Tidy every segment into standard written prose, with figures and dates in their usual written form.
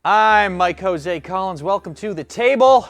I'm Mike Jose Collins. Welcome to the table.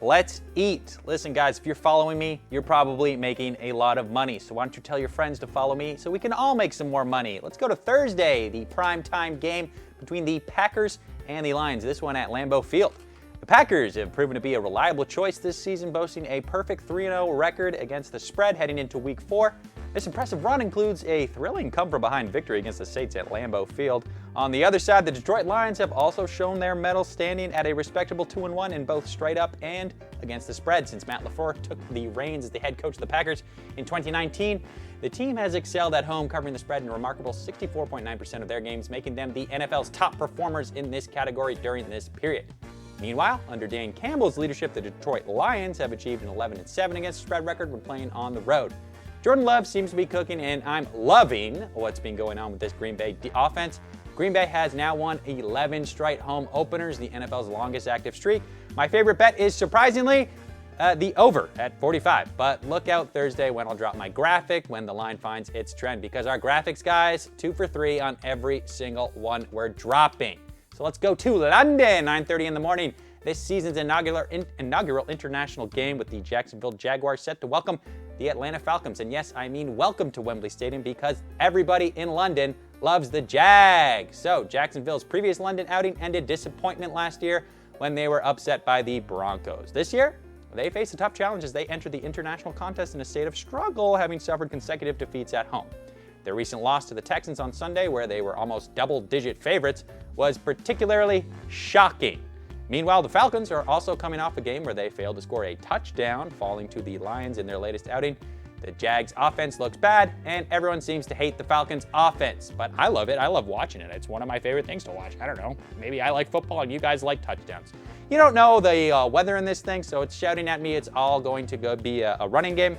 Let's eat. Listen, guys, if you're following me, you're probably making a lot of money. So why don't you tell your friends to follow me so we can all make some more money? Let's go to Thursday, the primetime game between the Packers and the Lions. This one at Lambeau Field. The Packers have proven to be a reliable choice this season, boasting a perfect 3-0 record against the spread heading into Week 4. This impressive run includes a thrilling come-from-behind victory against the Saints at Lambeau Field. On the other side, the Detroit Lions have also shown their mettle, standing at a respectable 2-1 in both straight up and against the spread. Since Matt LaFleur took the reins as the head coach of the Packers in 2019, the team has excelled at home, covering the spread in a remarkable 64.9% of their games, making them the NFL's top performers in this category during this period. Meanwhile, under Dan Campbell's leadership, the Detroit Lions have achieved an 11-7 against the spread record when playing on the road. Jordan Love seems to be cooking, and I'm loving what's been going on with this Green Bay offense. Green Bay has now won 11 straight home openers, the NFL's longest active streak. My favorite bet is, surprisingly, the over at 45. But look out Thursday when I'll drop my graphic when the line finds its trend, because our graphics, guys, 2 for 3 on every single one we're dropping. So let's go to London, 9:30 in the morning. This season's inaugural international game with the Jacksonville Jaguars set to welcome the Atlanta Falcons. And yes, I mean welcome to Wembley Stadium, because everybody in London loves the Jags. So Jacksonville's previous London outing ended disappointment last year when they were upset by the Broncos. This year, they face a tough challenge as they enter the international contest in a state of struggle, having suffered consecutive defeats at home. Their recent loss to the Texans on Sunday, where they were almost double-digit favorites, was particularly shocking. Meanwhile, the Falcons are also coming off a game where they failed to score a touchdown, falling to the Lions in their latest outing. The Jags' offense looks bad, and everyone seems to hate the Falcons' offense. But I love it. I love watching it. It's one of my favorite things to watch. I don't know. Maybe I like football and you guys like touchdowns. You don't know the weather in this thing, so it's shouting at me it's all going to go be a running game.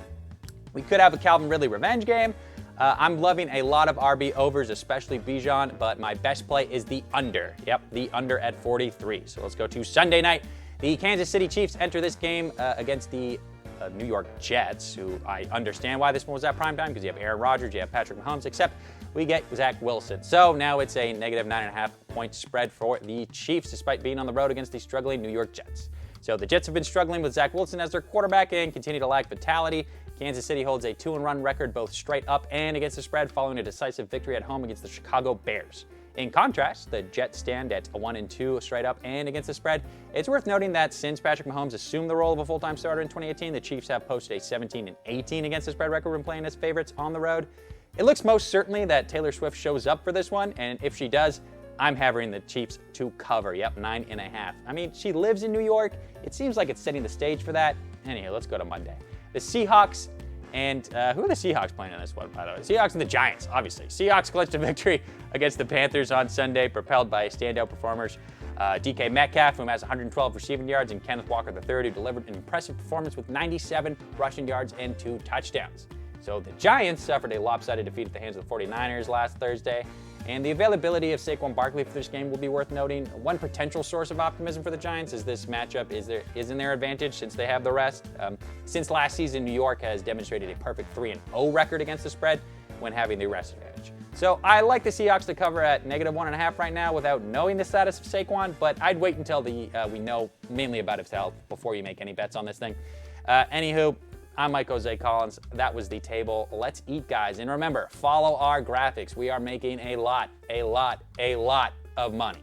We could have a Calvin Ridley revenge game. I'm loving a lot of RB overs, especially Bijan, but my best play is the under. Yep, the under at 43. So let's go to Sunday night. The Kansas City Chiefs enter this game against the New York Jets, who I understand why this one was at primetime, because you have Aaron Rodgers, you have Patrick Mahomes, except we get Zach Wilson. So now it's a negative 9.5 point spread for the Chiefs, despite being on the road against the struggling New York Jets. So the Jets have been struggling with Zach Wilson as their quarterback and continue to lack vitality. Kansas City holds a 2-1 record both straight up and against the spread, following a decisive victory at home against the Chicago Bears. In contrast, the Jets stand at a 1-2 straight up and against the spread. It's worth noting that since Patrick Mahomes assumed the role of a full-time starter in 2018, the Chiefs have posted a 17-18 against the spread record when playing as favorites on the road. It looks most certainly that Taylor Swift shows up for this one, and if she does, I'm having the Chiefs to cover. Yep, 9.5. I mean, she lives in New York. It seems like it's setting the stage for that. Anyway, let's go to Monday. The Seahawks, and who are the Seahawks playing in this one, by the way? Seahawks and the Giants, obviously. Seahawks clinched a victory against the Panthers on Sunday, propelled by standout performers DK Metcalf, who has 112 receiving yards, and Kenneth Walker III, who delivered an impressive performance with 97 rushing yards and 2 touchdowns. So the Giants suffered a lopsided defeat at the hands of the 49ers last Thursday. And the availability of Saquon Barkley for this game will be worth noting. One potential source of optimism for the Giants is this matchup is in their advantage since they have the rest. Since last season, New York has demonstrated a perfect 3-0 record against the spread when having the rest advantage. So I like the Seahawks to cover at -1.5 right now without knowing the status of Saquon, but I'd wait until we know mainly about his health before you make any bets on this thing. Anywho, I'm Mike Jose Collins. That was the table. Let's eat, guys. And remember, follow our graphics. We are making a lot of money.